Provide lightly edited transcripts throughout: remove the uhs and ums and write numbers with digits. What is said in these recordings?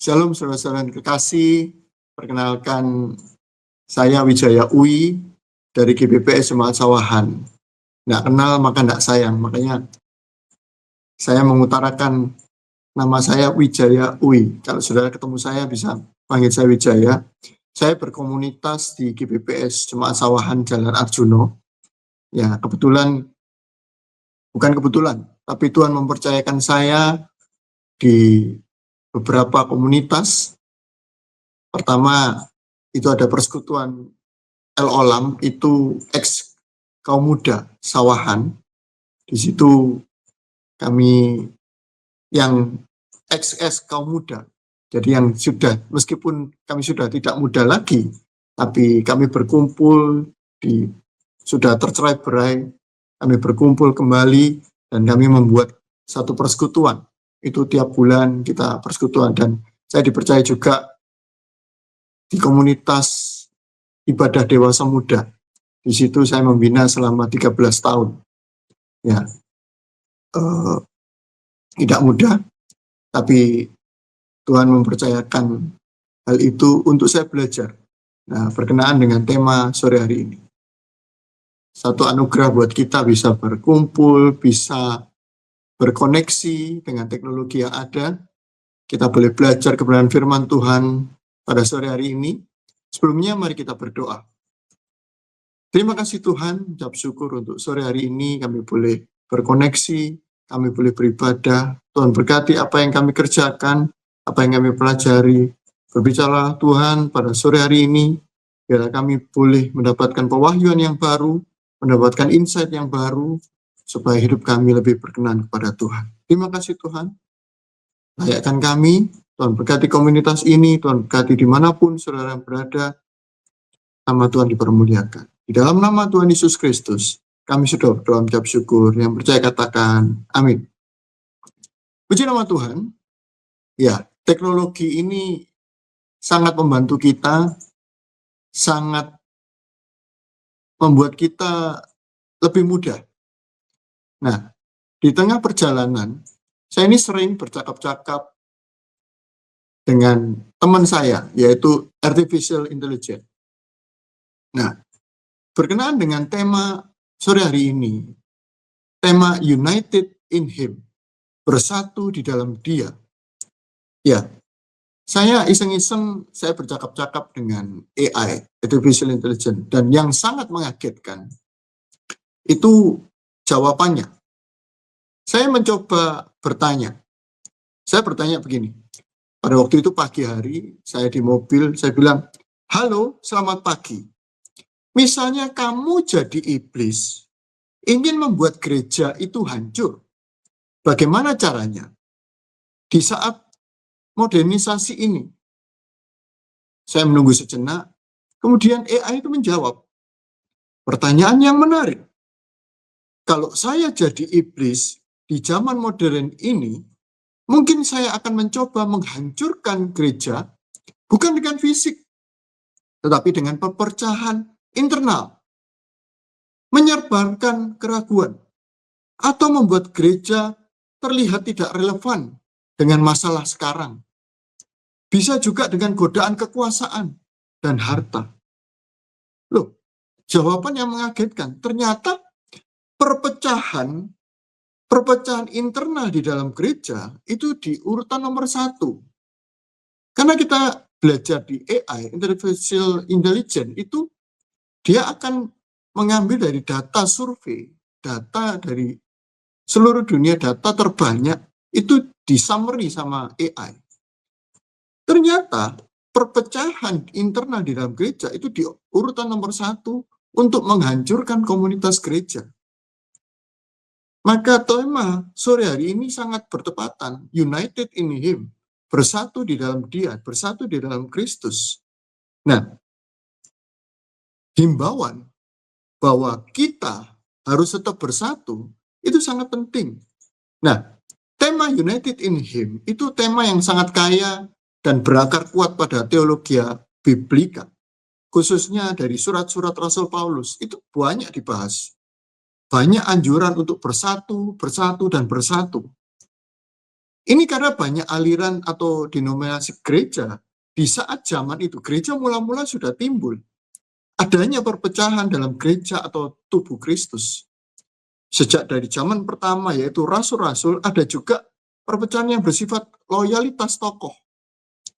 Shalom saudara-saudara yang kekasih, perkenalkan saya Wijaya Uwi dari GBPS Jemaat Sawahan. Nggak kenal maka nggak sayang, makanya saya mengutarakan nama saya Wijaya Uwi. Kalau saudara ketemu saya bisa panggil saya Wijaya. Saya berkomunitas di GBPS Jemaat Sawahan Jalan Arjuno. Ya, bukan kebetulan, tapi Tuhan mempercayakan saya di beberapa komunitas. Pertama, itu ada persekutuan El Olam, itu ex kaum muda Sawahan. Di situ kami yang ex kaum muda, jadi yang sudah, meskipun kami sudah tidak muda lagi, tapi kami berkumpul sudah tercerai-berai, kami berkumpul kembali dan kami membuat satu persekutuan. Itu tiap bulan kita persekutuan, dan saya dipercaya juga di komunitas ibadah dewasa muda. Di situ saya membina selama 13 tahun. Ya, tidak mudah, tapi Tuhan mempercayakan hal itu untuk saya belajar. Nah, berkenaan dengan tema sore hari ini. Satu anugerah buat kita bisa berkumpul, bisa berkoneksi dengan teknologi yang ada. Kita boleh belajar kebenaran firman Tuhan pada sore hari ini. Sebelumnya mari kita berdoa. Terima kasih Tuhan, ucap syukur untuk sore hari ini kami boleh berkoneksi, kami boleh beribadah. Tuhan berkati apa yang kami kerjakan, apa yang kami pelajari. Berbicara Tuhan pada sore hari ini, biarlah kami boleh mendapatkan pewahyuan yang baru, mendapatkan insight yang baru, supaya hidup kami lebih berkenan kepada Tuhan. Terima kasih Tuhan. Layakkan kami, Tuhan berkati komunitas ini, Tuhan berkati dimanapun saudara berada, nama Tuhan dipermuliakan. Di dalam nama Tuhan Yesus Kristus, kami sudah berdoa mengucap syukur. Yang percaya katakan, amin. Puji nama Tuhan. Ya, teknologi ini sangat membantu kita, sangat membuat kita lebih mudah. Nah, di tengah perjalanan, saya ini sering bercakap-cakap dengan teman saya, yaitu Artificial Intelligence. Nah, berkenaan dengan tema sore hari ini, tema United in Him, bersatu di dalam Dia. Ya, saya iseng-iseng, saya bercakap-cakap dengan AI, Artificial Intelligence, dan yang sangat mengagetkan, itu jawabannya. Saya mencoba bertanya. Saya bertanya begini, pada waktu itu pagi hari, saya di mobil, saya bilang, halo, selamat pagi. Misalnya kamu jadi iblis, ingin membuat gereja itu hancur. Bagaimana caranya? Di saat modernisasi ini, saya menunggu sejenak, kemudian AI itu menjawab. Pertanyaan yang menarik. Kalau saya jadi iblis di zaman modern ini, mungkin saya akan mencoba menghancurkan gereja, bukan dengan fisik, tetapi dengan pepercahan internal, menyebarkan keraguan, atau membuat gereja terlihat tidak relevan dengan masalah sekarang. Bisa juga dengan godaan kekuasaan dan harta. Loh, jawaban yang mengagetkan. Ternyata perpecahan internal di dalam gereja itu di urutan nomor 1. Karena kita belajar di AI, Artificial Intelligence, itu dia akan mengambil dari data survei, data dari seluruh dunia, data terbanyak, itu di summary sama AI. Ternyata perpecahan internal di dalam gereja itu di urutan nomor 1 untuk menghancurkan komunitas gereja. Maka tema sore hari ini sangat bertepatan, United in Him, bersatu di dalam Dia, bersatu di dalam Kristus. Nah, himbauan bahwa kita harus tetap bersatu, itu sangat penting. Nah, tema United in Him itu tema yang sangat kaya dan berakar kuat pada teologi biblika, khususnya dari surat-surat Rasul Paulus, itu banyak dibahas. Banyak anjuran untuk bersatu, dan bersatu. Ini karena banyak aliran atau denominasi gereja di saat zaman itu. Gereja mula-mula sudah timbul. Adanya perpecahan dalam gereja atau tubuh Kristus. Sejak dari zaman pertama yaitu rasul-rasul, ada juga perpecahan yang bersifat loyalitas tokoh.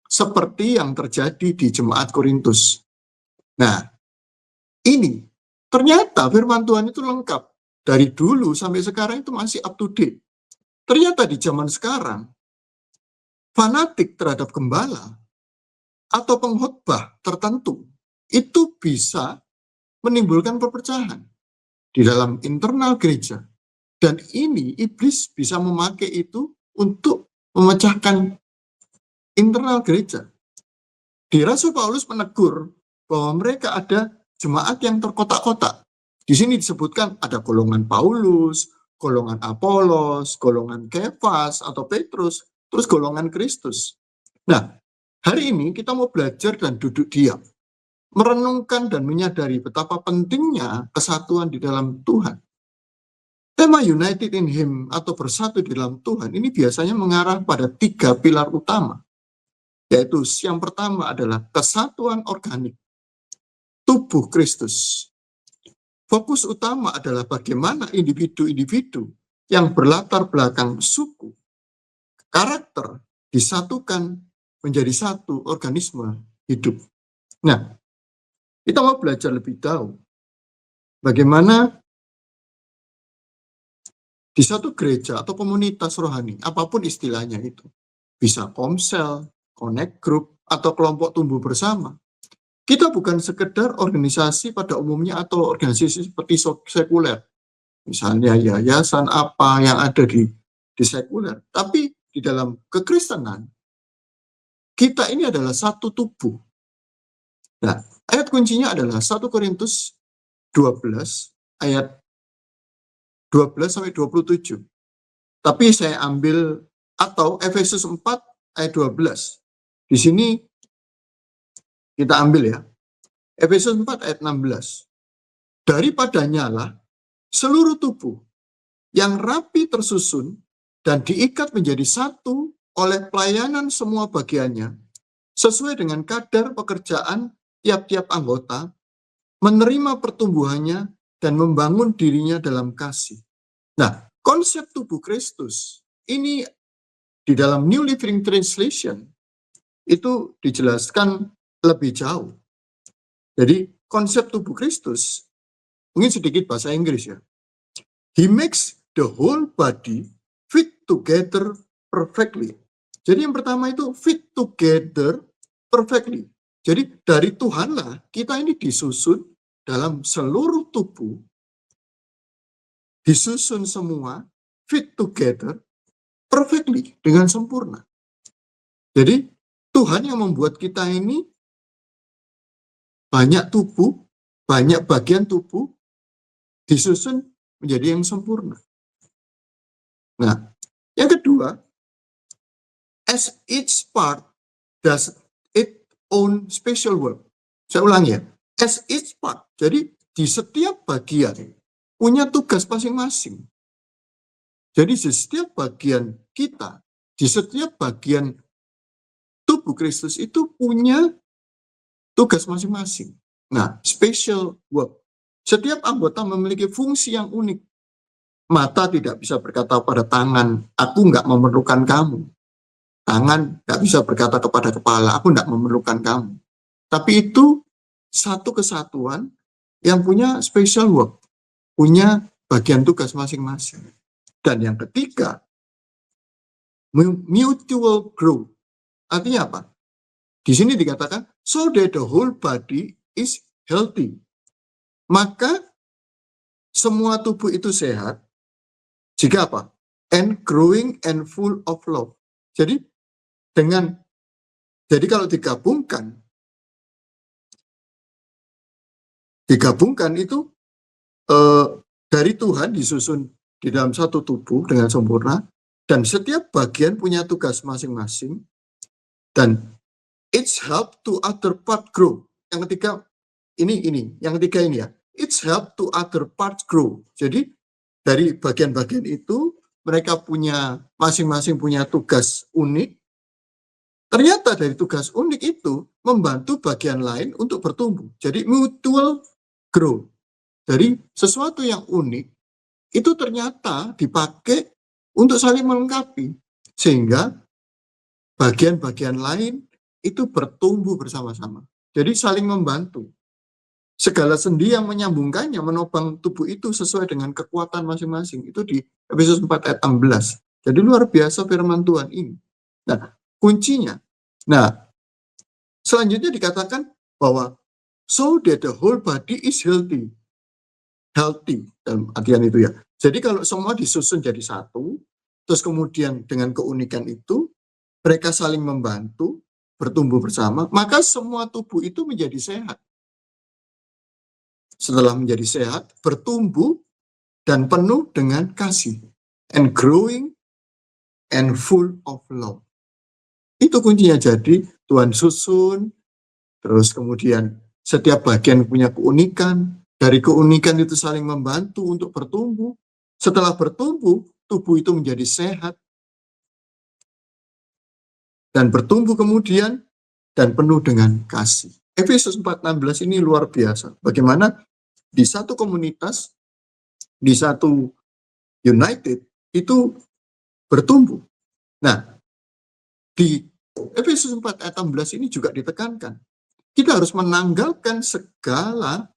Seperti yang terjadi di jemaat Korintus. Nah, ini ternyata firman Tuhan itu lengkap. Dari dulu sampai sekarang itu masih up to date. Ternyata di zaman sekarang, fanatik terhadap gembala atau pengkhotbah tertentu itu bisa menimbulkan perpecahan di dalam internal gereja. Dan ini iblis bisa memakai itu untuk memecahkan internal gereja. Di Rasul Paulus menegur bahwa mereka ada jemaat yang terkotak-kotak. Di sini disebutkan ada golongan Paulus, golongan Apolos, golongan Kefas atau Petrus, terus golongan Kristus. Nah, hari ini kita mau belajar dan duduk diam, merenungkan dan menyadari betapa pentingnya kesatuan di dalam Tuhan. Tema United in Him atau bersatu di dalam Tuhan ini biasanya mengarah pada 3 pilar utama, yaitu yang pertama adalah kesatuan organik tubuh Kristus. Fokus utama adalah bagaimana individu-individu yang berlatar belakang suku, karakter disatukan menjadi satu organisme hidup. Nah, kita mau belajar lebih jauh bagaimana di satu gereja atau komunitas rohani, apapun istilahnya itu, bisa komsel, connect group, atau kelompok tumbuh bersama. Kita bukan sekedar organisasi pada umumnya atau organisasi seperti sekuler. Misalnya yayasan apa yang ada di sekuler. Tapi di dalam kekristenan, kita ini adalah satu tubuh. Nah, ayat kuncinya adalah 1 Korintus 12 ayat 12-27. Tapi saya ambil atau Efesus 4 ayat 12. Di sini kita ambil ya. Efesus 4 ayat 16. Daripadanya lah seluruh tubuh yang rapi tersusun dan diikat menjadi satu oleh pelayanan semua bagiannya, sesuai dengan kadar pekerjaan tiap-tiap anggota, menerima pertumbuhannya dan membangun dirinya dalam kasih. Nah, konsep tubuh Kristus ini di dalam New Living Translation itu dijelaskan lebih jauh. Jadi konsep tubuh Kristus, mungkin sedikit bahasa Inggris ya. He makes the whole body fit together perfectly. Jadi yang pertama itu fit together perfectly. Jadi dari Tuhanlah kita ini disusun dalam seluruh tubuh, disusun semua fit together perfectly, dengan sempurna. Jadi Tuhan yang membuat kita ini banyak tubuh, banyak bagian tubuh disusun menjadi yang sempurna. Nah, yang kedua, as each part does its own special work. Saya ulangi ya, as each part. Jadi di setiap bagian punya tugas masing-masing. Jadi di setiap bagian kita, di setiap bagian tubuh Kristus itu punya tugas masing-masing. Nah, special work. Setiap anggota memiliki fungsi yang unik. Mata tidak bisa berkata pada tangan, aku nggak memerlukan kamu. Tangan nggak bisa berkata kepada kepala, aku nggak memerlukan kamu. Tapi itu satu kesatuan yang punya special work, punya bagian tugas masing-masing. Dan yang ketiga, mutual growth. Artinya apa? Di sini dikatakan, so that the whole body is healthy. Maka semua tubuh itu sehat, jika apa? And growing and full of love. Jadi kalau digabungkan itu dari Tuhan disusun di dalam satu tubuh dengan sempurna, dan setiap bagian punya tugas masing-masing, dan it's help to other part grow. Yang ketiga yang ketiga ini ya, it's help to other parts grow. Jadi dari bagian-bagian itu mereka masing-masing punya tugas unik, ternyata dari tugas unik itu membantu bagian lain untuk bertumbuh. Jadi mutual growth. Dari sesuatu yang unik itu ternyata dipakai untuk saling melengkapi, sehingga bagian-bagian lain itu bertumbuh bersama-sama. Jadi saling membantu. Segala sendi yang menyambungkannya, menopang tubuh itu sesuai dengan kekuatan masing-masing. Itu di Efesus 4 ayat 16. Jadi luar biasa firman Tuhan ini. Nah, kuncinya. Nah, selanjutnya dikatakan bahwa so that the whole body is healthy. Healthy dalam artian itu ya. Jadi kalau semua disusun jadi satu, terus kemudian dengan keunikan itu, mereka saling membantu, bertumbuh bersama, maka semua tubuh itu menjadi sehat. Setelah menjadi sehat, bertumbuh dan penuh dengan kasih, and growing and full of love. Itu kuncinya. Jadi Tuhan susun, terus kemudian setiap bagian punya keunikan, dari keunikan itu saling membantu untuk bertumbuh. Setelah bertumbuh, tubuh itu menjadi sehat, dan bertumbuh kemudian, dan penuh dengan kasih. Efesus 4:16 ini luar biasa. Bagaimana di satu komunitas, di satu united, itu bertumbuh. Nah, di Efesus 4 ayat 16 ini juga ditekankan. Kita harus menanggalkan segala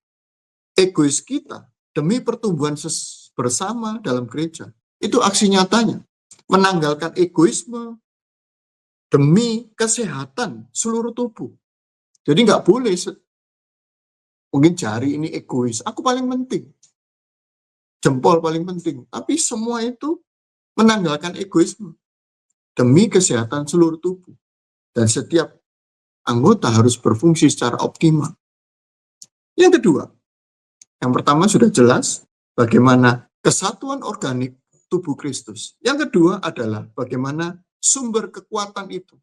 egois kita demi pertumbuhan bersama dalam gereja. Itu aksi nyatanya. Menanggalkan egoisme demi kesehatan seluruh tubuh. Jadi nggak boleh mungkin jari ini egois, aku paling penting, jempol paling penting, tapi semua itu menanggalkan egoisme demi kesehatan seluruh tubuh, dan setiap anggota harus berfungsi secara optimal. Yang kedua, yang pertama sudah jelas bagaimana kesatuan organik tubuh Kristus. Yang kedua adalah bagaimana sumber kekuatan itu,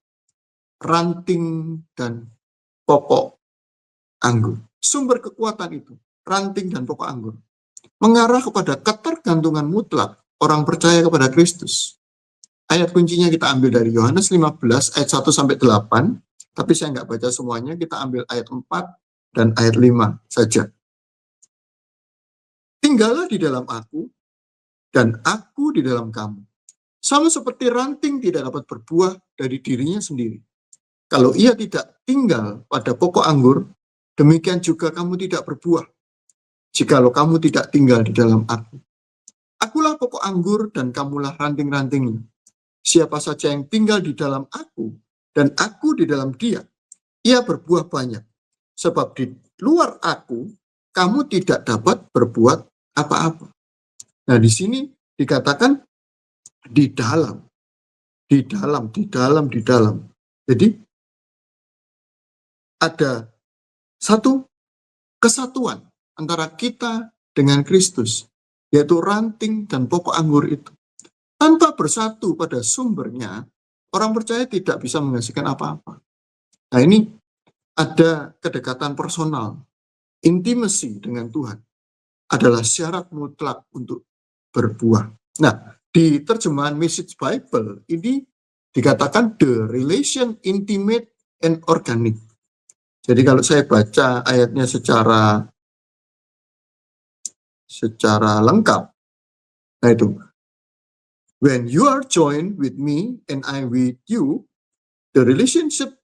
ranting dan pokok anggur. Sumber kekuatan itu, ranting dan pokok anggur, mengarah kepada ketergantungan mutlak orang percaya kepada Kristus. Ayat kuncinya kita ambil dari Yohanes 15 ayat 1-8, tapi saya nggak baca semuanya, kita ambil ayat 4 dan ayat 5 saja. Tinggallah di dalam aku, dan aku di dalam kamu. Sama seperti ranting tidak dapat berbuah dari dirinya sendiri, kalau ia tidak tinggal pada pokok anggur, demikian juga kamu tidak berbuah, jikalau kamu tidak tinggal di dalam aku. Akulah pokok anggur dan kamulah ranting-rantingnya. Siapa saja yang tinggal di dalam aku dan aku di dalam dia, ia berbuah banyak. Sebab di luar aku, kamu tidak dapat berbuat apa-apa. Nah, di sini dikatakan di dalam. Jadi ada satu kesatuan antara kita dengan Kristus, yaitu ranting dan pokok anggur itu. Tanpa bersatu pada sumbernya, orang percaya tidak bisa menghasilkan apa-apa. Nah, ini ada kedekatan personal, intimacy dengan Tuhan adalah syarat mutlak untuk berbuah. Nah, di terjemahan Message Bible ini dikatakan the relation intimate and organic. Jadi kalau saya baca ayatnya secara lengkap, nah itu, when you are joined with me and I with you, the relationship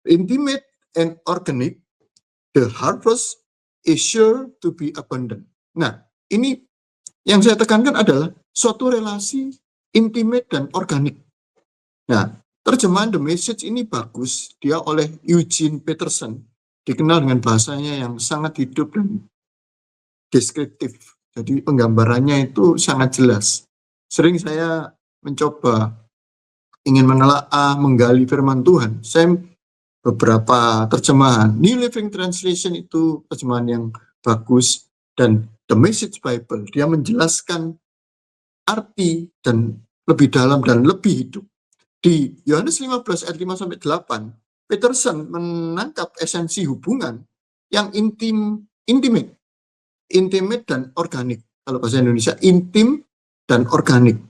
intimate and organic, the harvest is sure to be abundant. Nah, ini yang saya tekankan adalah suatu relasi intimate dan organik. Nah, terjemahan The Message ini bagus, dia oleh Eugene Peterson, dikenal dengan bahasanya yang sangat hidup dan deskriptif. Jadi penggambarannya itu sangat jelas. Sering saya mencoba ingin menelaah, menggali firman Tuhan. Saya beberapa terjemahan, New Living Translation itu terjemahan yang bagus, dan The Message Bible, dia menjelaskan arti dan lebih dalam dan lebih hidup. Di Yohanes 15 ayat 5-8, Peterson menangkap esensi hubungan yang intimate dan organik. Kalau bahasa Indonesia, intim dan organik.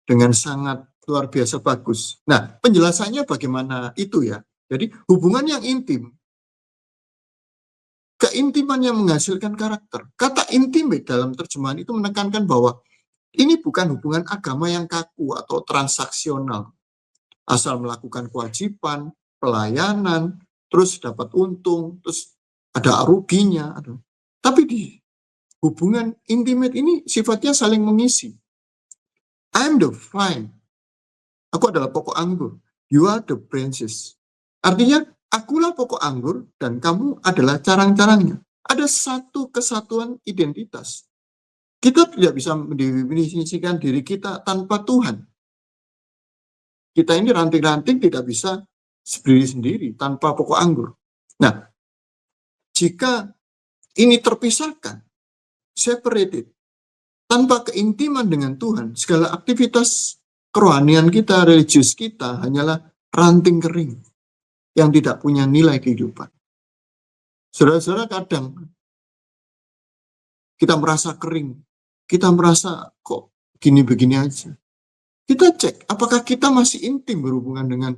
dengan sangat luar biasa bagus. Nah, penjelasannya bagaimana itu ya? Jadi hubungan yang intim, keintiman yang menghasilkan karakter. Kata intimate dalam terjemahan itu menekankan bahwa ini bukan hubungan agama yang kaku atau transaksional, asal melakukan kewajiban, pelayanan, terus dapat untung, terus ada ruginya. Tapi di hubungan intimate ini sifatnya saling mengisi. I am the vine. Aku adalah pokok anggur. You are the branches. Artinya, akulah pokok anggur dan kamu adalah carang-carangnya. Ada satu kesatuan identitas. Kita tidak bisa mendefinisikan diri kita tanpa Tuhan. Kita ini ranting-ranting tidak bisa berdiri sendiri tanpa pokok anggur. Nah, jika ini terpisahkan, separated, tanpa keintiman dengan Tuhan, segala aktivitas kerohanian kita, religius kita hanyalah ranting kering yang tidak punya nilai kehidupan. Saudara-saudara, kadang kita merasa kering, kita merasa kok gini-begini aja. Kita cek apakah kita masih intim berhubungan dengan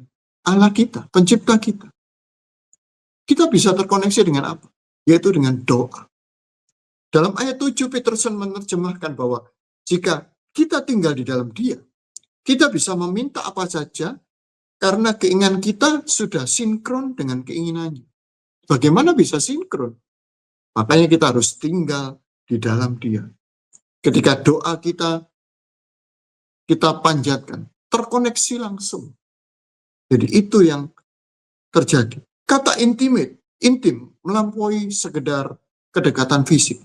Allah kita, pencipta kita. Kita bisa terkoneksi dengan apa? Yaitu dengan doa. Dalam ayat 7 Peterson menerjemahkan bahwa jika kita tinggal di dalam Dia, kita bisa meminta apa saja karena keinginan kita sudah sinkron dengan keinginannya. Bagaimana bisa sinkron? Makanya kita harus tinggal di dalam Dia. Ketika doa kita panjatkan, terkoneksi langsung. Jadi itu yang terjadi. Kata intimate, intim, melampaui sekedar kedekatan fisik.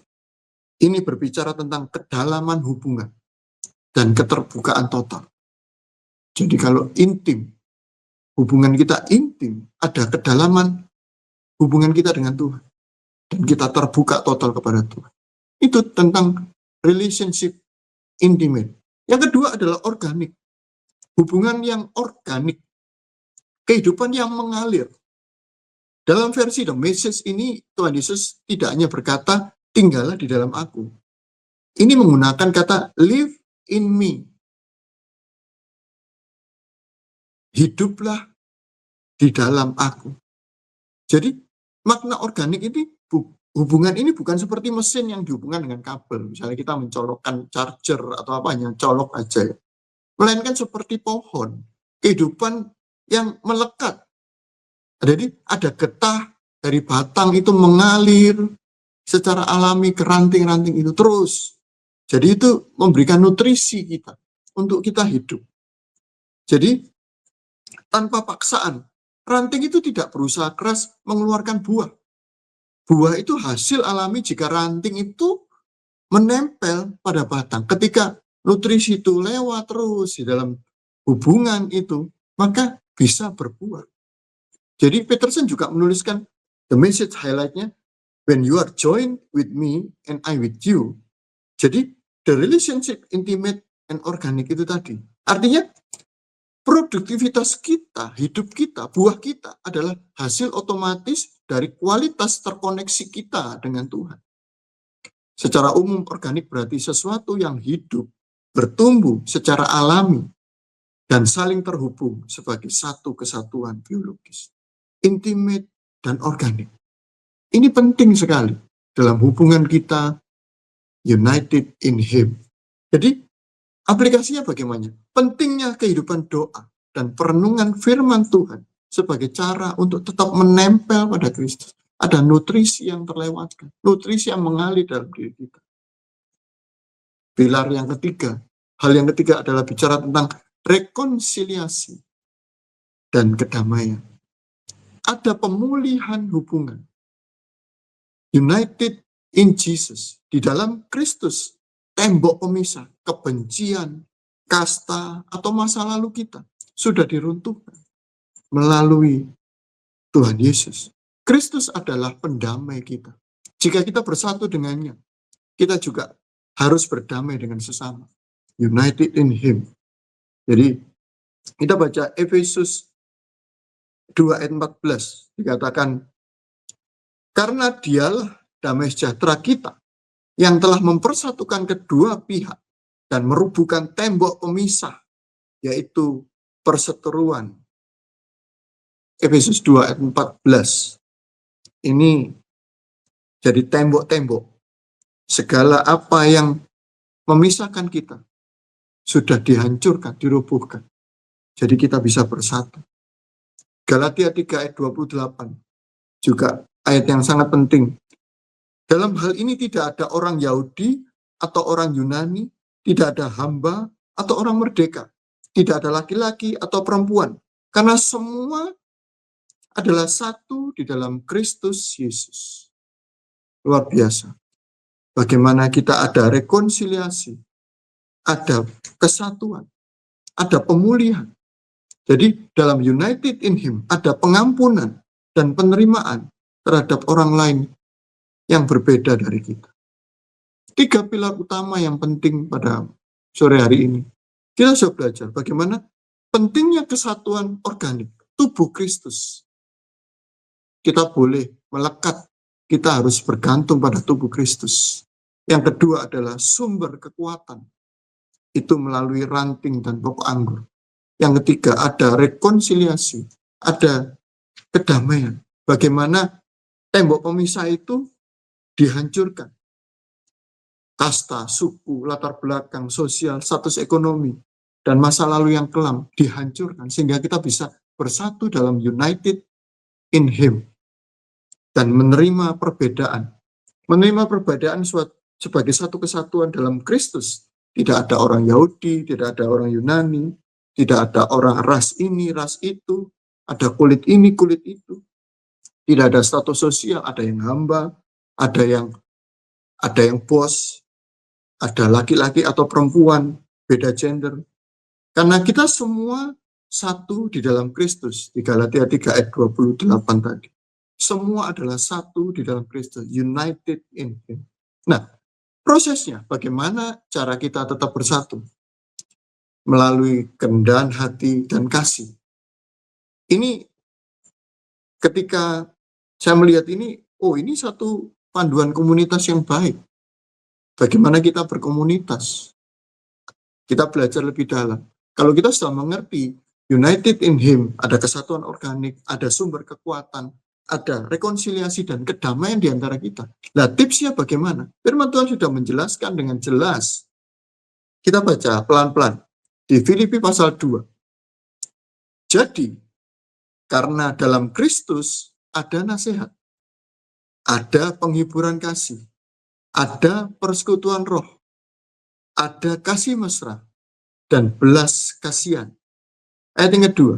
Ini berbicara tentang kedalaman hubungan dan keterbukaan total. Jadi kalau intim, hubungan kita intim, ada kedalaman hubungan kita dengan Tuhan. Dan kita terbuka total kepada Tuhan. Itu tentang relationship intimate. Yang kedua adalah organik. Hubungan yang organik. Kehidupan yang mengalir. Dalam versi The Message ini, Tuhan Yesus tidak hanya berkata, tinggallah di dalam aku. Ini menggunakan kata live in me. Hiduplah di dalam aku. Jadi, makna organik ini, hubungan ini bukan seperti mesin yang dihubungkan dengan kabel. Misalnya kita mencolokkan charger atau apanya, colok aja. Melainkan seperti pohon. Kehidupan yang melekat. Jadi ada getah dari batang itu mengalir secara alami ke ranting-ranting itu terus. Jadi itu memberikan nutrisi kita untuk kita hidup. Jadi tanpa paksaan, ranting itu tidak berusaha keras mengeluarkan buah. Buah itu hasil alami jika ranting itu menempel pada batang. Ketika nutrisi itu lewat terus di dalam hubungan itu, maka bisa berbuah. Jadi Peterson juga menuliskan the message highlight-nya, when you are joined with me and I with you. Jadi the relationship intimate and organic itu tadi. Artinya produktivitas kita, hidup kita, buah kita adalah hasil otomatis dari kualitas terkoneksi kita dengan Tuhan. Secara umum organik berarti sesuatu yang hidup, bertumbuh secara alami, dan saling terhubung sebagai satu kesatuan biologis. Intimate dan organik. Ini penting sekali dalam hubungan kita united in Him. Jadi aplikasinya bagaimana? Pentingnya kehidupan doa dan perenungan firman Tuhan sebagai cara untuk tetap menempel pada Kristus. Ada nutrisi yang terlewatkan, nutrisi yang mengalir dalam diri kita. Pilar yang ketiga, hal yang ketiga adalah bicara tentang rekonsiliasi dan kedamaian. Ada pemulihan hubungan. United in Jesus. Di dalam Kristus, tembok pemisah, kebencian, kasta, atau masa lalu kita sudah diruntuhkan melalui Tuhan Yesus. Kristus adalah pendamai kita. Jika kita bersatu dengannya, kita juga harus berdamai dengan sesama. United in Him. Jadi, kita baca Efesus 2 ayat 14 dikatakan, karena Dialah damai sejahtera kita yang telah mempersatukan kedua pihak dan merubuhkan tembok pemisah yaitu perseteruan. Efesus 2 ayat 14. Ini jadi tembok-tembok. Segala apa yang memisahkan kita sudah dihancurkan, dirobohkan. Jadi kita bisa bersatu. Galatia 3 ayat 28 juga ayat yang sangat penting. Dalam hal ini tidak ada orang Yahudi atau orang Yunani, tidak ada hamba atau orang merdeka, tidak ada laki-laki atau perempuan, karena semua adalah satu di dalam Kristus Yesus. Luar biasa. Bagaimana kita ada rekonsiliasi, ada kesatuan, ada pemulihan. Jadi dalam united in Him ada pengampunan dan penerimaan terhadap orang lain yang berbeda dari kita. 3 pilar utama yang penting pada sore hari ini. Kita sudah belajar bagaimana pentingnya kesatuan organik, tubuh Kristus. Kita boleh melekat, kita harus bergantung pada tubuh Kristus. Yang kedua adalah sumber kekuatan. Itu melalui ranting dan pokok anggur. Yang ketiga ada rekonsiliasi, ada kedamaian. Bagaimana tembok pemisah itu dihancurkan. Kasta, suku, latar belakang, sosial, status ekonomi, dan masa lalu yang kelam dihancurkan. Sehingga kita bisa bersatu dalam united in Him. Dan menerima perbedaan. Menerima perbedaan sebagai satu kesatuan dalam Kristus. Tidak ada orang Yahudi, tidak ada orang Yunani, tidak ada orang ras ini, ras itu, ada kulit ini, kulit itu. Tidak ada status sosial, ada yang hamba, ada yang bos, ada laki-laki atau perempuan, beda gender. Karena kita semua satu di dalam Kristus, di Galatia 3 ayat 28 tadi. Semua adalah satu di dalam Kristus, united in Him. Nah, prosesnya bagaimana cara kita tetap bersatu? Melalui kerendahan hati dan kasih. Ini ketika saya melihat ini, ini satu panduan komunitas yang baik. Bagaimana kita berkomunitas? Kita belajar lebih dalam. Kalau kita sudah mengerti united in Him, ada kesatuan organik, ada sumber kekuatan, ada rekonsiliasi dan kedamaian di antara kita. Nah, tipsnya bagaimana? Firman Tuhan sudah menjelaskan dengan jelas. Kita baca pelan-pelan di Filipi pasal 2. Jadi, karena dalam Kristus ada nasihat, ada penghiburan kasih, ada persekutuan roh, ada kasih mesra, dan belas kasihan. Ayat yang kedua,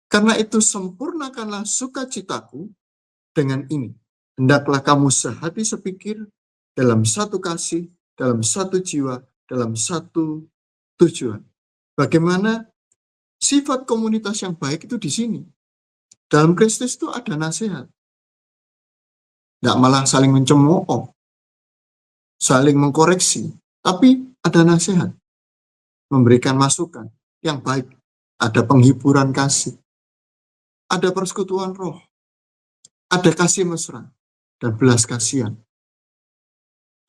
karena itu sempurnakanlah sukacitaku dengan ini. Hendaklah kamu sehati sepikir dalam satu kasih, dalam satu jiwa, dalam satu tujuan. Bagaimana sifat komunitas yang baik itu di sini. Dalam Kristus itu ada nasihat. Tidak malah saling mencemooh, saling mengkoreksi, tapi ada nasihat. Memberikan masukan yang baik. Ada penghiburan kasih. Ada persekutuan roh. Ada kasih mesra. Dan belas kasihan.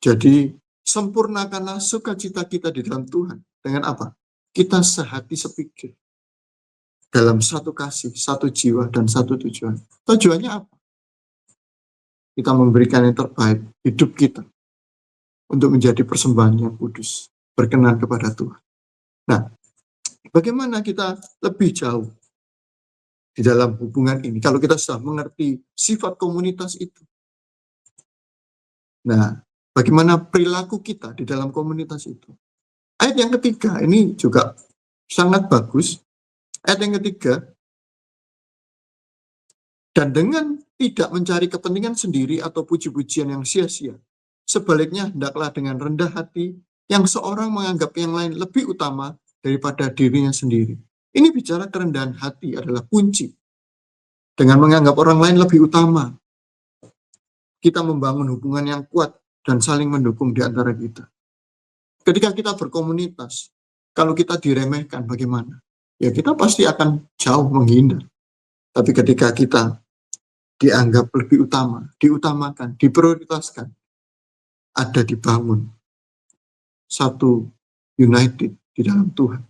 Jadi, sempurnakanlah sukacita kita di dalam Tuhan. Dengan apa? Kita sehati sepikir. Dalam satu kasih, satu jiwa, dan satu tujuan. Tujuannya apa? Kita memberikan yang terbaik hidup kita untuk menjadi persembahan yang kudus, berkenan kepada Tuhan. Nah, bagaimana kita lebih jauh di dalam hubungan ini kalau kita sudah mengerti sifat komunitas itu? Nah, bagaimana perilaku kita di dalam komunitas itu? Ayat yang ketiga ini juga sangat bagus. Ayat yang ketiga, dan dengan tidak mencari kepentingan sendiri atau puji-pujian yang sia-sia. Sebaliknya, hendaklah dengan rendah hati yang seorang menganggap yang lain lebih utama daripada dirinya sendiri. Ini bicara kerendahan hati adalah kunci. Dengan menganggap orang lain lebih utama, kita membangun hubungan yang kuat dan saling mendukung di antara kita. Ketika kita berkomunitas, kalau kita diremehkan bagaimana? Ya kita pasti akan jauh menghindar. Tapi ketika kita dianggap lebih utama, diutamakan, diprioritaskan, ada dibangun satu united di dalam Tuhan.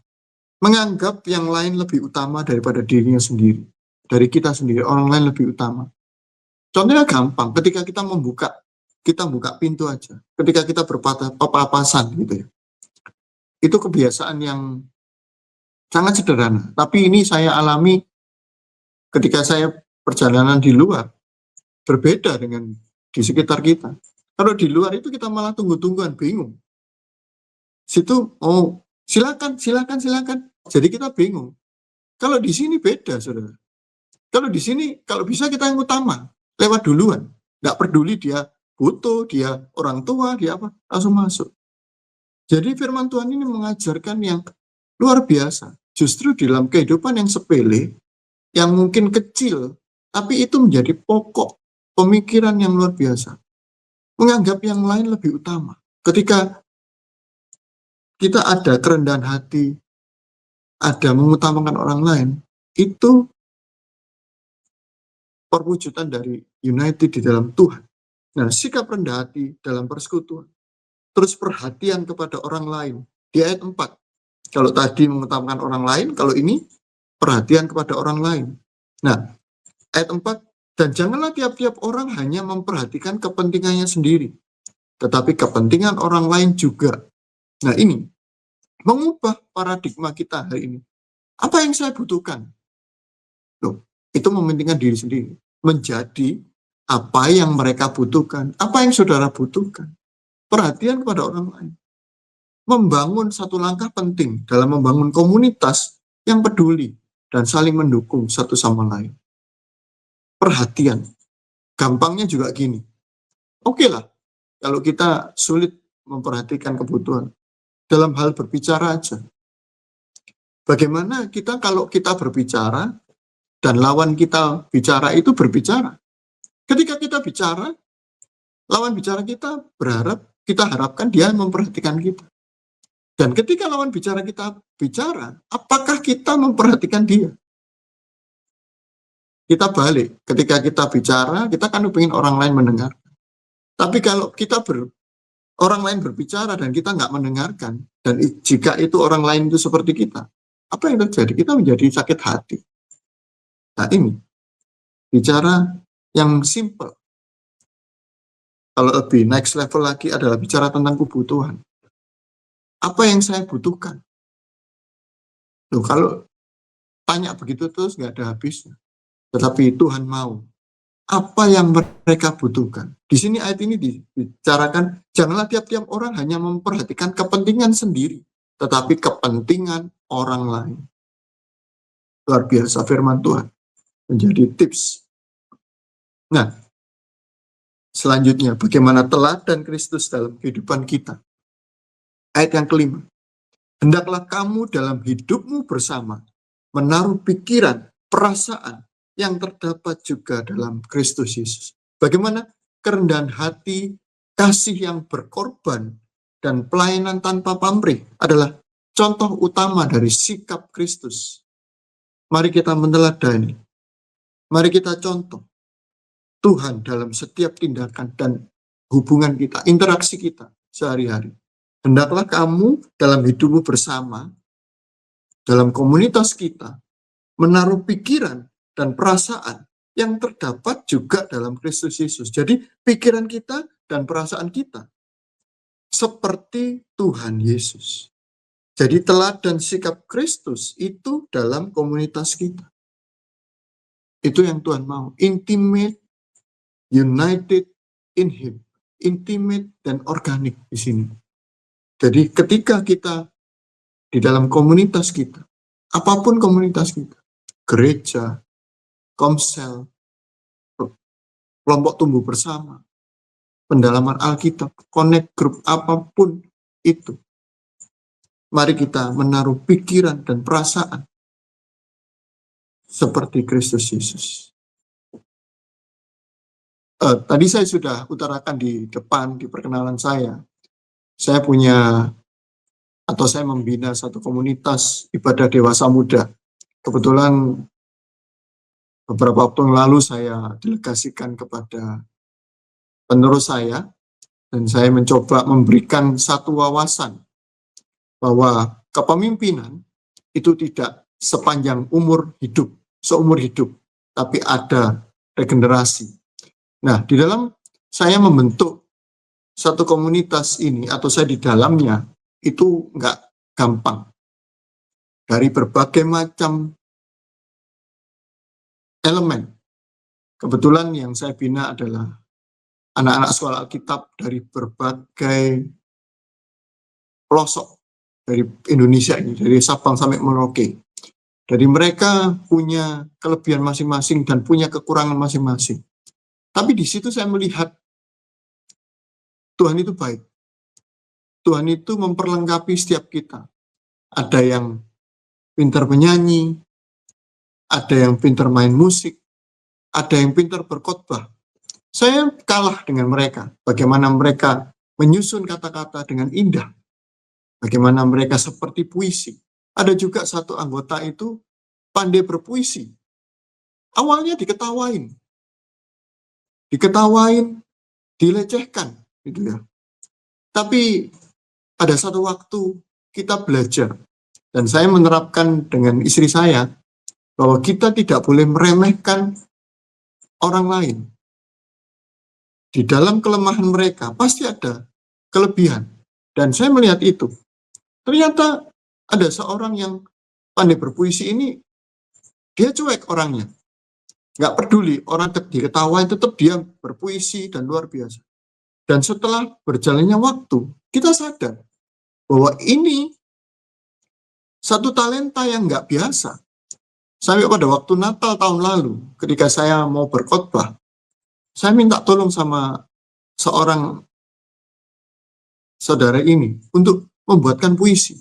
menganggap yang lain lebih utama daripada dirinya sendiri, dari kita sendiri, orang lain lebih utama. Contohnya gampang, ketika kita buka pintu aja, ketika kita berpapasan gitu ya, itu kebiasaan yang sangat sederhana. Tapi ini saya alami ketika saya perjalanan di luar, berbeda dengan di sekitar kita. Kalau di luar itu kita malah tunggu-tungguan, bingung. Situ, oh silakan, silakan, silakan. Jadi kita bingung. Kalau di sini beda, saudara. Kalau di sini, kalau bisa kita yang utama, lewat duluan. Nggak peduli dia butuh, dia orang tua, dia apa, langsung masuk. Jadi firman Tuhan ini mengajarkan yang luar biasa. Justru dalam kehidupan yang sepele, yang mungkin kecil, tapi itu menjadi pokok pemikiran yang luar biasa. Menganggap yang lain lebih utama. Ketika kita ada kerendahan hati, ada mengutamakan orang lain, itu perwujudan dari united di dalam Tuhan. Nah, sikap rendah hati dalam persekutuan. Terus perhatian kepada orang lain. Di ayat 4. Kalau tadi mengutamakan orang lain, kalau ini perhatian kepada orang lain. Nah, ayat 4. Dan janganlah tiap-tiap orang hanya memperhatikan kepentingannya sendiri, tetapi kepentingan orang lain juga. Nah, ini mengubah paradigma kita hari ini. Apa yang saya butuhkan? Loh, itu mementingkan diri sendiri. Menjadi apa yang mereka butuhkan, apa yang saudara butuhkan. Perhatian kepada orang lain. Membangun satu langkah penting dalam membangun komunitas yang peduli dan saling mendukung satu sama lain. Perhatian. Gampangnya juga gini. Oke lah, kalau kita sulit memperhatikan kebutuhan, dalam hal berbicara aja. Bagaimana kita kalau kita berbicara, dan lawan kita bicara itu berbicara. Ketika kita bicara, lawan bicara kita kita harapkan dia memperhatikan kita. Dan ketika lawan bicara kita bicara, apakah kita memperhatikan dia? Kita balik, ketika kita bicara, kita kan ingin orang lain mendengar. Tapi kalau orang lain berbicara dan kita nggak mendengarkan, dan jika itu orang lain itu seperti kita, apa yang terjadi? Kita menjadi sakit hati. Nah ini, bicara yang simple. Kalau lebih next level lagi adalah bicara tentang kebutuhan. Apa yang saya butuhkan? Loh, kalau tanya begitu terus nggak ada habisnya. Tetapi Tuhan mau. Apa yang mereka butuhkan? Di sini ayat ini dibicarakan, janganlah tiap-tiap orang hanya memperhatikan kepentingan sendiri, tetapi kepentingan orang lain. Luar biasa firman Tuhan. Menjadi tips. Nah, selanjutnya, bagaimana teladan Kristus dalam kehidupan kita? Ayat yang kelima. Hendaklah kamu dalam hidupmu bersama menaruh pikiran, perasaan yang terdapat juga dalam Kristus Yesus. Bagaimana kerendahan hati, kasih yang berkorban, dan pelayanan tanpa pamrih adalah contoh utama dari sikap Kristus. Mari kita meneladani. Mari kita contoh Tuhan dalam setiap tindakan dan hubungan kita, interaksi kita sehari-hari. Hendaklah kamu dalam hidupmu bersama, dalam komunitas kita, menaruh pikiran dan perasaan yang terdapat juga dalam Kristus Yesus. Jadi pikiran kita dan perasaan kita seperti Tuhan Yesus. Jadi teladan sikap Kristus itu dalam komunitas kita. Itu yang Tuhan mau. Intimate, united in Him. Intimate dan organik di sini. Jadi ketika kita di dalam komunitas kita, apapun komunitas kita, gereja, komsel, kelompok tumbuh bersama, pendalaman Alkitab, connect group, apapun itu. Mari kita menaruh pikiran dan perasaan seperti Kristus Yesus. Tadi saya sudah utarakan di depan, di perkenalan saya saya membina satu komunitas ibadah dewasa muda. Kebetulan beberapa waktu yang lalu saya delegasikan kepada penerus saya, dan saya mencoba memberikan satu wawasan bahwa kepemimpinan itu tidak sepanjang umur hidup, seumur hidup, tapi ada regenerasi. Nah, di dalam saya membentuk satu komunitas ini, atau saya di dalamnya, itu nggak gampang. Dari berbagai macam elemen. Kebetulan yang saya bina adalah anak-anak sekolah Alkitab dari berbagai pelosok dari Indonesia ini, dari Sabang sampai Merauke. Dari mereka punya kelebihan masing-masing dan punya kekurangan masing-masing. Tapi di situ saya melihat Tuhan itu baik. Tuhan itu memperlengkapi setiap kita. Ada yang pintar menyanyi, ada yang pintar main musik, ada yang pintar berkhotbah. Saya kalah dengan mereka. Bagaimana mereka menyusun kata-kata dengan indah. Bagaimana mereka seperti puisi. Ada juga satu anggota itu pandai berpuisi. Awalnya diketawain, dilecehkan, gitu ya. Tapi pada satu waktu kita belajar, dan saya menerapkan dengan istri saya, bahwa kita tidak boleh meremehkan orang lain. Di dalam kelemahan mereka pasti ada kelebihan. Dan saya melihat itu. Ternyata ada seorang yang pandai berpuisi ini, dia cuek orangnya. Nggak peduli, orang diketawain tetap dia berpuisi dan luar biasa. Dan setelah berjalannya waktu, kita sadar bahwa ini satu talenta yang nggak biasa. Sampai pada waktu Natal tahun lalu, ketika saya mau berkhotbah, saya minta tolong sama seorang saudara ini untuk membuatkan puisi.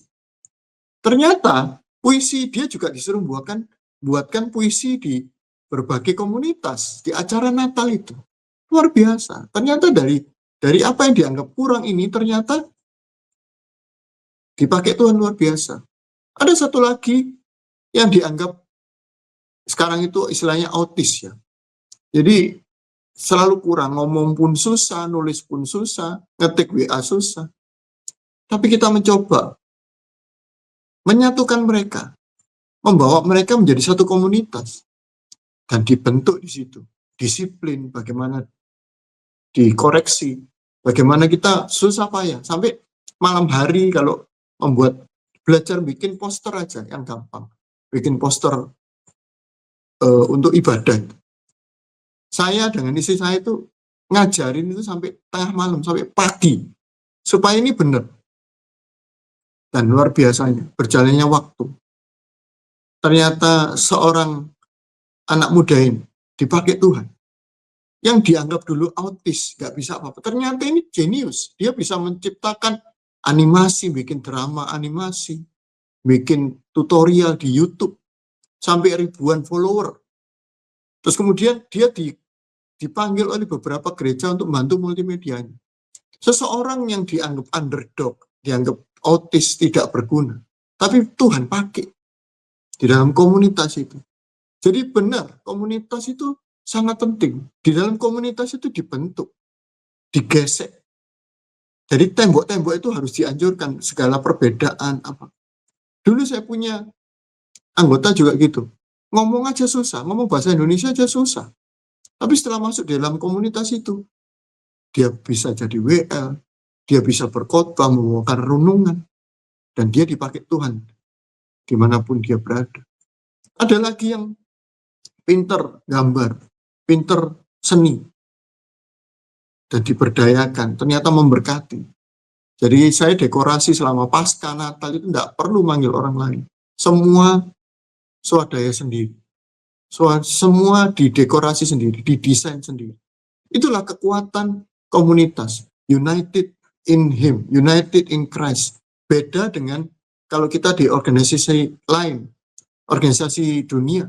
Ternyata puisi dia juga disuruh buatkan puisi di berbagai komunitas, di acara Natal itu. Luar biasa. Ternyata dari apa yang dianggap kurang ini, ternyata dipakai Tuhan luar biasa. Ada satu lagi yang dianggap sekarang itu istilahnya autis ya. Jadi selalu kurang, ngomong pun susah, nulis pun susah, ngetik WA susah. Tapi kita mencoba menyatukan mereka, membawa mereka menjadi satu komunitas. Dan dibentuk di situ. Disiplin, bagaimana dikoreksi, bagaimana kita susah payah. Sampai malam hari kalau belajar bikin poster aja yang gampang. Bikin poster untuk ibadah. Saya dengan istri saya itu ngajarin itu sampai tengah malam, sampai pagi. Supaya ini benar. Dan luar biasanya, berjalannya waktu. Ternyata seorang anak muda ini dipakai Tuhan. Yang dianggap dulu autis, nggak bisa apa-apa. Ternyata ini jenius. Dia bisa menciptakan animasi, bikin drama animasi, bikin tutorial di YouTube, sampai ribuan follower. Terus kemudian dia dipanggil oleh beberapa gereja untuk membantu multimedianya. Seseorang yang dianggap underdog, dianggap autis, tidak berguna. Tapi Tuhan pakai di dalam komunitas itu. Jadi benar, komunitas itu sangat penting. Di dalam komunitas itu dibentuk, digesek. Jadi tembok-tembok itu harus dihancurkan, segala perbedaan apa. Dulu saya punya anggota juga gitu. Ngomong aja susah, ngomong bahasa Indonesia aja susah. Tapi setelah masuk di dalam komunitas itu, dia bisa jadi WL, dia bisa berkhotbah, membawakan renungan, dan dia dipakai Tuhan dimanapun dia berada. Ada lagi yang pinter gambar, pinter seni, dan diberdayakan, ternyata memberkati. Jadi saya dekorasi selama pasca Natal itu tidak perlu manggil orang lain. Semua swadaya sendiri. Semua didekorasi sendiri, didesain sendiri. Itulah kekuatan komunitas. United in Him, united in Christ. Beda dengan kalau kita di organisasi lain, organisasi dunia,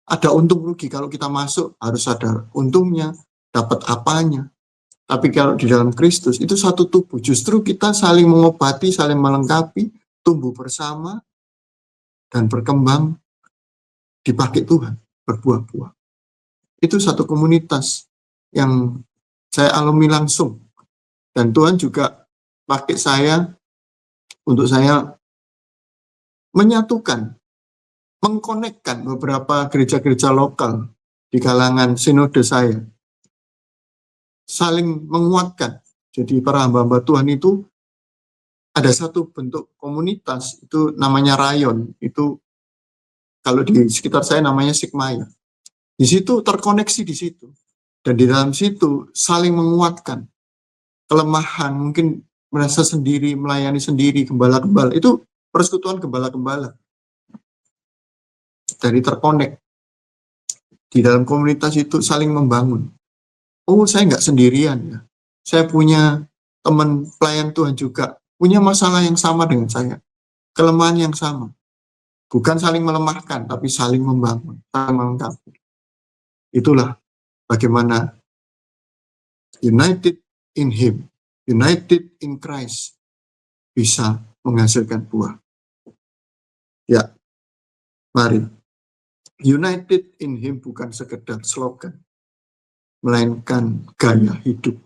ada untung rugi. Kalau kita masuk harus ada untungnya, dapat apanya. Tapi kalau di dalam Kristus itu satu tubuh. Justru kita saling mengobati, saling melengkapi, tumbuh bersama, dan berkembang, dipakai Tuhan, berbuah-buah. Itu satu komunitas yang saya alami langsung. Dan Tuhan juga pakai saya untuk saya menyatukan mengkonekkan beberapa gereja-gereja lokal di kalangan sinode saya, saling menguatkan. Jadi para hamba-hamba Tuhan itu ada satu bentuk komunitas, itu namanya rayon, itu kalau di sekitar saya namanya Sigmaya. Di situ terkoneksi di situ. Dan di dalam situ saling menguatkan. Kelemahan, mungkin merasa sendiri, melayani sendiri, gembala-gembala. Itu persekutuan gembala-gembala. Dari terkonek. Di dalam komunitas itu saling membangun. Oh, saya nggak sendirian ya. Saya punya teman pelayan Tuhan juga. Punya masalah yang sama dengan saya. Kelemahan yang sama. Bukan saling melemahkan, tapi saling membangun, saling melengkapi. Itulah bagaimana united in Him, united in Christ, bisa menghasilkan buah. Ya, mari. United in Him bukan sekedar slogan, melainkan gaya hidup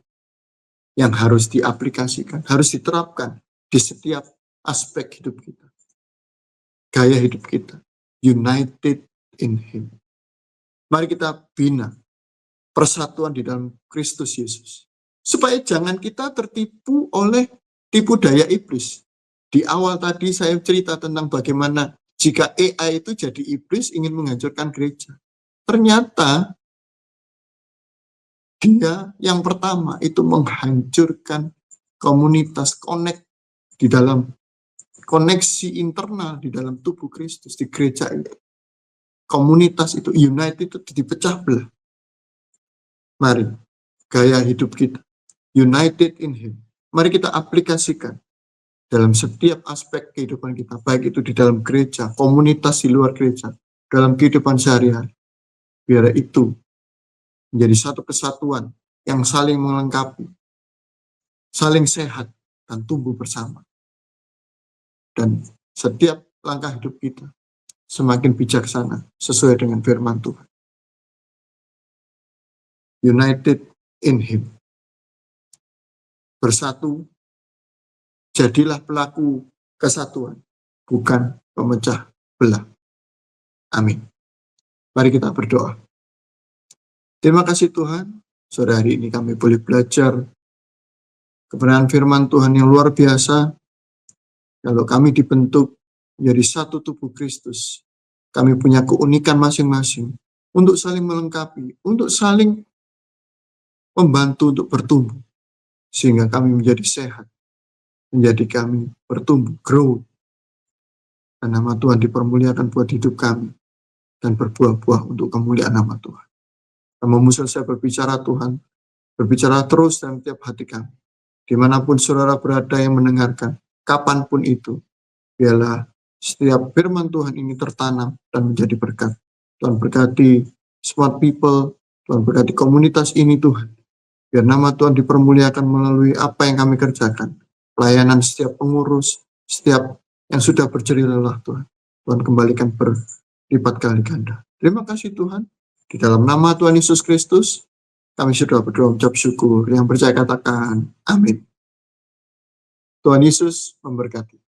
yang harus diaplikasikan, harus diterapkan di setiap aspek hidup kita. Gaya hidup kita, united in Him. Mari kita bina persatuan di dalam Kristus Yesus. Supaya jangan kita tertipu oleh tipu daya iblis. Di awal tadi saya cerita tentang bagaimana jika AI itu jadi iblis ingin menghancurkan gereja. Ternyata dia yang pertama itu menghancurkan komunitas di dalam koneksi internal di dalam tubuh Kristus di gereja itu. Komunitas itu united itu dipecah belah. Mari gaya hidup kita united in Him. Mari kita aplikasikan dalam setiap aspek kehidupan kita, baik itu di dalam gereja, komunitas di luar gereja, dalam kehidupan sehari-hari. Biar itu menjadi satu kesatuan yang saling melengkapi, saling sehat, dan tumbuh bersama. Dan setiap langkah hidup kita semakin bijaksana sesuai dengan firman Tuhan. United in Him. Bersatu, jadilah pelaku kesatuan, bukan pemecah belah. Amin. Mari kita berdoa. Terima kasih Tuhan, sore hari ini kami boleh belajar kebenaran firman Tuhan yang luar biasa. Kalau kami dibentuk menjadi satu tubuh Kristus, kami punya keunikan masing-masing untuk saling melengkapi, untuk saling membantu untuk bertumbuh, sehingga kami menjadi sehat, menjadi kami bertumbuh, grow, dan nama Tuhan dipermuliakan buat hidup kami, dan berbuah-buah untuk kemuliaan nama Tuhan. Kamu saya berbicara Tuhan, berbicara terus dalam tiap hati kami. Dimanapun saudara berada yang mendengarkan, kapanpun itu, biarlah setiap firman Tuhan ini tertanam dan menjadi berkat. Tuhan berkati smart people, Tuhan berkati komunitas ini Tuhan. Biar nama Tuhan dipermuliakan melalui apa yang kami kerjakan. Pelayanan setiap pengurus, setiap yang sudah berjerih lelah Tuhan. Tuhan kembalikan berlipat kali ganda. Terima kasih Tuhan. Di dalam nama Tuhan Yesus Kristus, kami sudah berdoa ucap syukur. Yang percaya katakan, amin. Tuhan Yesus memberkati.